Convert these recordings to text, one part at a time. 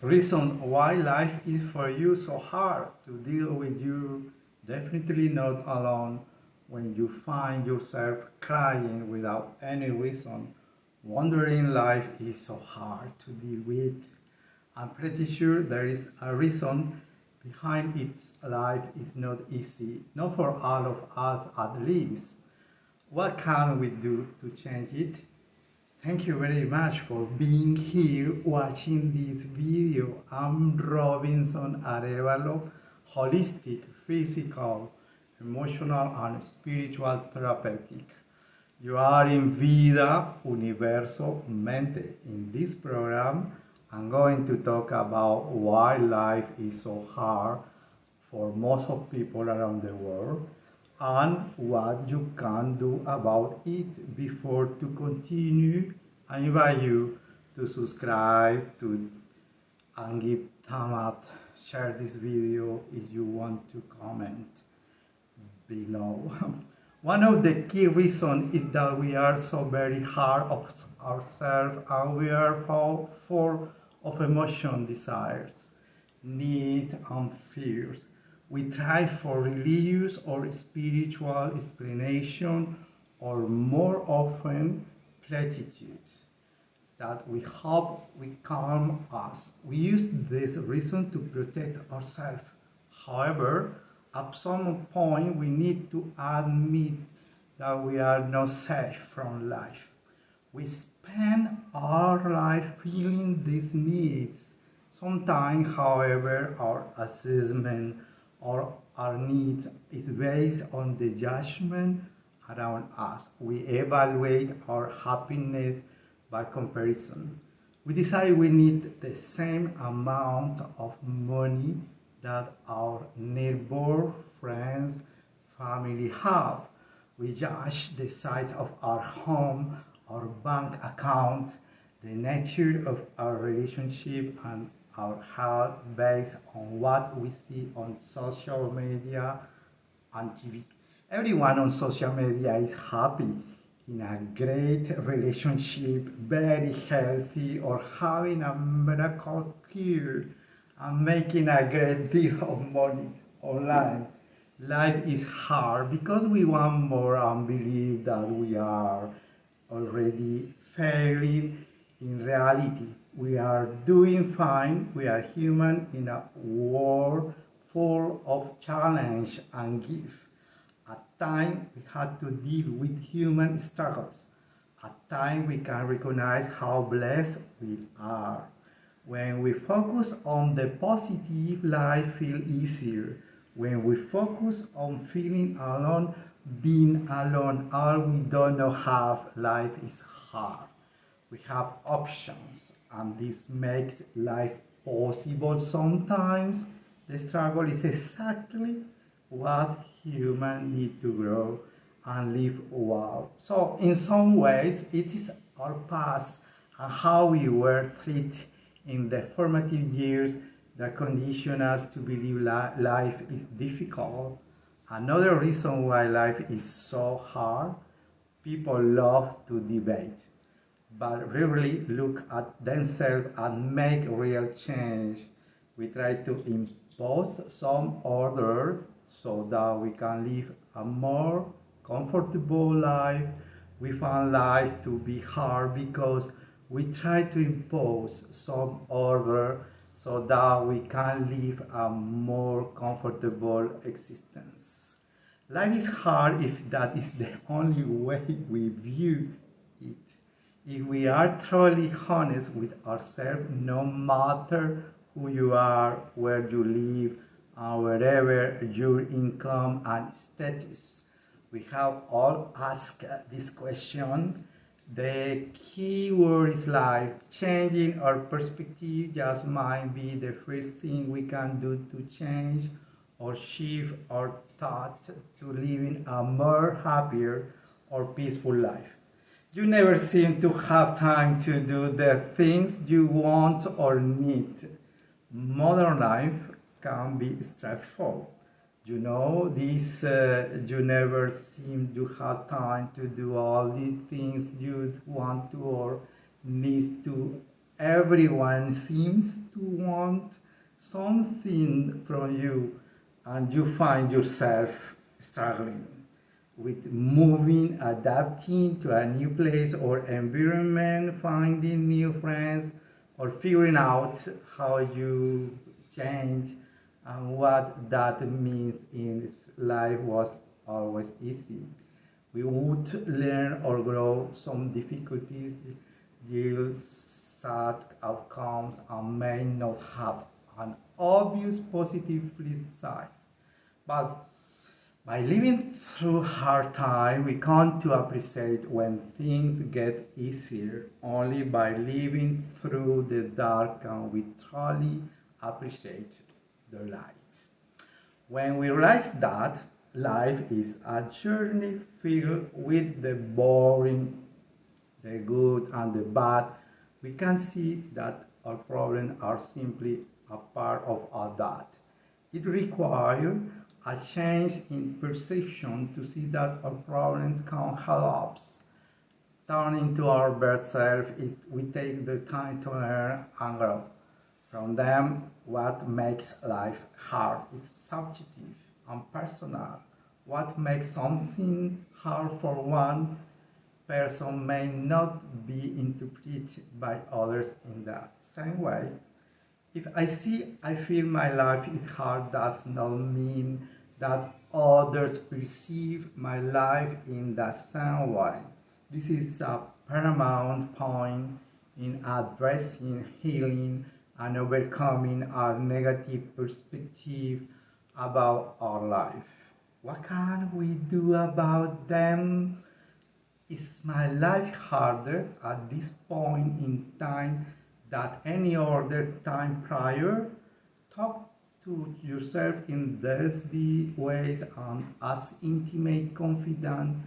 reason why life is for you so hard to deal with. You definitely not alone when you find yourself crying without any reason, wondering life is so hard to deal with. I'm pretty sure there is a reason behind its life is not easy, not for all of us at least. What can we do to change it? Thank you very much for being here watching this video. I'm Robinson Arevalo, holistic, physical, emotional, and spiritual therapeutic. You are in Vida Universo Mente. In this program, I'm going to talk about why life is so hard for most of people around the world and what you can do about it. Before to continue, I invite you to subscribe to and give thumb up, share this video if you want to comment below. One of the key reasons is that we are so very hard on ourselves and we are full of emotion, desires, needs, and fears. We try for religious or spiritual explanation or more often platitudes that we hope will calm us. We use this reason to protect ourselves. However, at some point we need to admit that we are not safe from life. We spend our life feeling these needs. Sometimes, however, our assessment or our needs is based on the judgment around us. We evaluate our happiness by comparison. We decide we need the same amount of money that our neighbor, friends, family have. We judge the size of our home, our bank account, the nature of our relationship, and our health based on what we see on social media and TV. Everyone on social media is happy in a great relationship, very healthy, or having a miracle cure and making a great deal of money online. Life is hard because we want more and believe that we are already failing. In reality, we are doing fine. We are human in a world full of challenge and gift. At times, we had to deal with human struggles. At times, we can recognize how blessed we are. When we focus on the positive, life feels easier. When we focus on feeling alone, being alone, all we don't know have, life is hard. We have options, and this makes life possible. Sometimes the struggle is exactly what humans need to grow and live well. So in some ways, it is our past and how we were treated in the formative years that condition us to believe life is difficult. Another reason why life is so hard, people love to debate, but rarely look at themselves and make real change. We try to impose some order so that we can live a more comfortable life. We find life to be hard because we try to impose some order so that we can live a more comfortable existence. Life is hard if that is the only way we view it. If we are truly honest with ourselves, no matter who you are, where you live, and wherever your income and status, we have all asked this question. The key word is life. Changing our perspective just might be the first thing we can do to change or shift our thought to living a more happier or peaceful life. You never seem to have time to do the things you want or need. Modern life can be stressful. You never seem to have time to do all these things you want to or need to Everyone seems to want something from you, and you find yourself struggling with moving, adapting to a new place or environment, finding new friends, or figuring out how you change and what that means in life was always easy. We would learn or grow some difficulties, yield sad outcomes, and may not have an obvious positive flip side. But by living through hard times, we come to appreciate when things get easier. Only by living through the dark can we truly appreciate the light. When we realize that life is a journey filled with the boring, the good, and the bad, we can see that our problems are simply a part of all that. It requires a change in perception to see that our problems can help us turn into our best self if we take the time to learn and grow. From them, what makes life hard is subjective and personal. What makes something hard for one person may not be interpreted by others in the same way. If I feel my life is hard, does not mean that others perceive my life in the same way. This is a paramount point in addressing, healing, and overcoming our negative perspective about our life. What can we do about them? Is my life harder at this point in time than any other time prior? Talk to yourself in these ways and as intimate, confident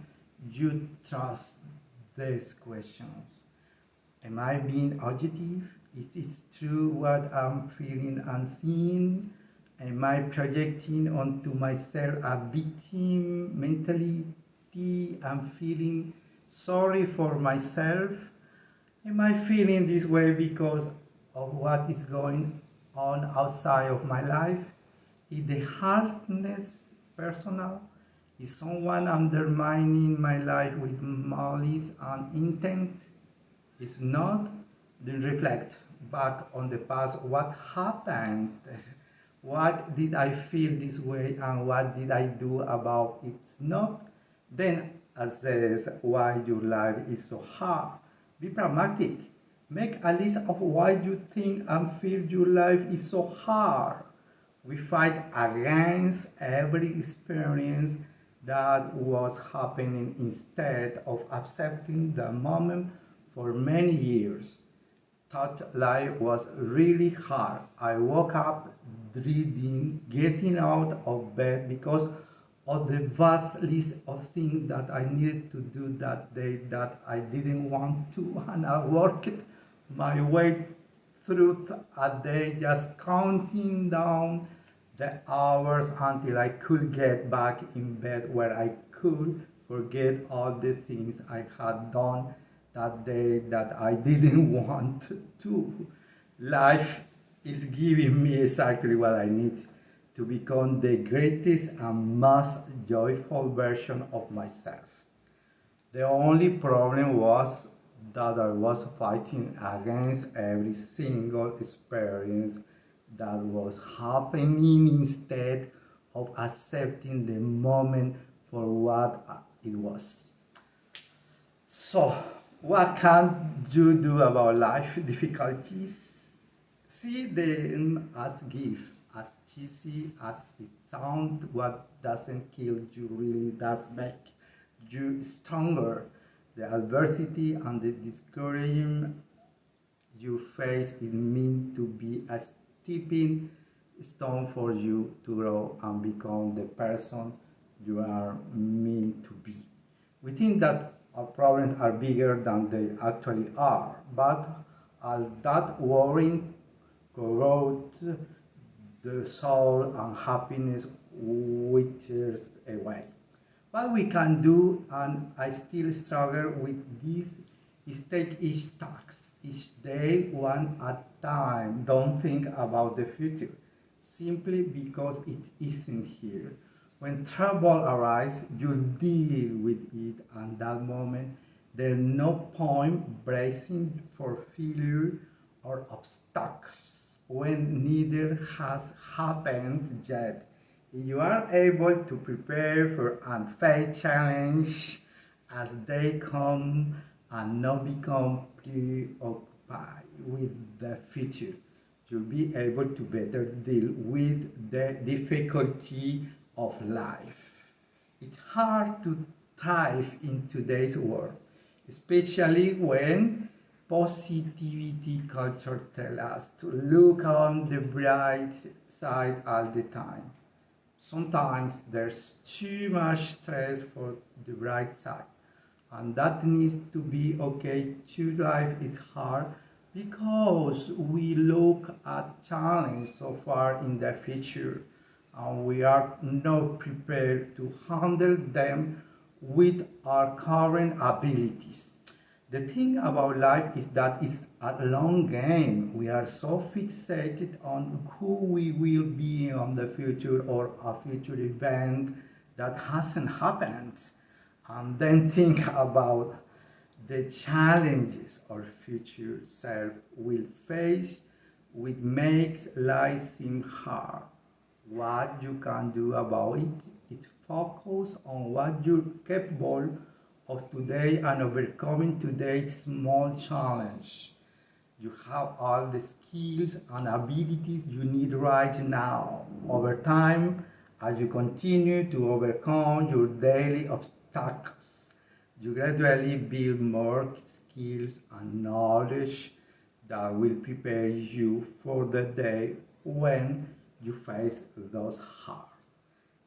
you trust these questions. Am I being objective? Is it true what I'm feeling and seeing? Am I projecting onto myself a victim mentality and feeling sorry for myself? Am I feeling this way because of what is going on outside of my life? Is the hardness personal? Is someone undermining my life with malice and intent? If not, then reflect back on the past. What happened? What did I feel this way and what did I do about it? If not, then assess why your life is so hard. Be pragmatic. Make a list of why you think and feel your life is so hard. We fight against every experience that was happening instead of accepting the moment. For many years, thought life was really hard. I woke up dreading getting out of bed because of the vast list of things that I needed to do that day that I didn't want to, and I worked my way through a day just counting down the hours until I could get back in bed where I could forget all the things I had done that day that I didn't want to. Life is giving me exactly what I need to become the greatest and most joyful version of myself. The only problem was that I was fighting against every single experience that was happening instead of accepting the moment for what it was. So, what can you do about life difficulties? See them as gift. As cheesy as it sounds, what doesn't kill you really does make you stronger. The adversity and the discouragement you face is meant to be a stepping stone for you to grow and become the person you are meant to be. We think that our problems are bigger than they actually are, but all that worrying corrodes the soul and happiness withers away. What we can do, and I still struggle with this, is take each task, each day one at a time. Don't think about the future, simply because it isn't here. When trouble arises, you'll deal with it at that moment. There's no point bracing for failure or obstacles when neither has happened yet. You are able to prepare for unfair challenge as they come and not become preoccupied with the future. You'll be able to better deal with the difficulty of life. It's hard to thrive in today's world, especially when positivity culture tells us to look on the bright side all the time. Sometimes there's too much stress for the bright side, and that needs to be okay too. Life is hard because we look at challenge so far in the future and we are not prepared to handle them with our current abilities. The thing about life is that it's a long game. We are so fixated on who we will be in the future or a future event that hasn't happened, and then think about the challenges our future self will face, which makes life seem hard. What you can do about it is focus on what you're capable of today and overcoming today's small challenge. You have all the skills and abilities you need right now. Over time, as you continue to overcome your daily obstacles, you gradually build more skills and knowledge that will prepare you for the day when you face those hard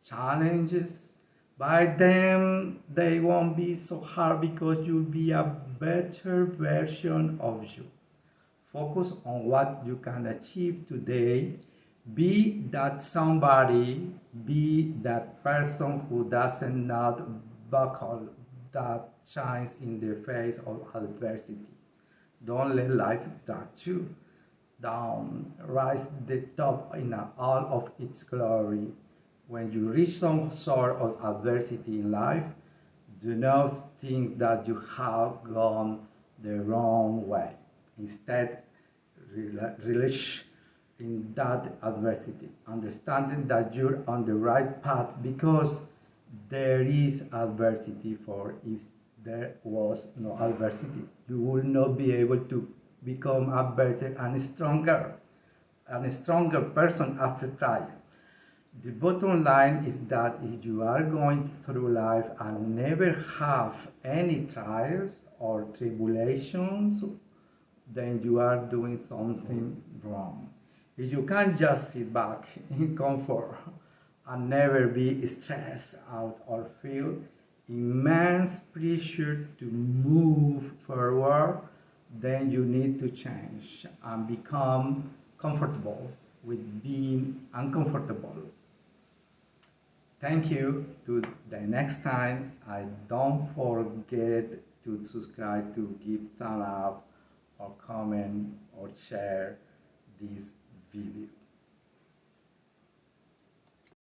challenges. By then, they won't be so hard because you'll be a better version of you. Focus on what you can achieve today. Be that somebody, be that person who doesn't not buckle, that shines in the face of adversity. Don't let life touch you down. Rise the top in all of its glory. When you reach some sort of adversity in life, do not think that you have gone the wrong way. Instead, relish in that adversity, understanding that you're on the right path because there is adversity. For if there was no adversity, you will not be able to become a better and stronger person after trying. The bottom line is that if you are going through life and never have any trials or tribulations, then you are doing something wrong. If you can't just sit back in comfort and never be stressed out or feel immense pressure to move forward, then you need to change and become comfortable with being uncomfortable. Thank you. To the next time, I don't forget to subscribe, to give thumb up or comment or share this video.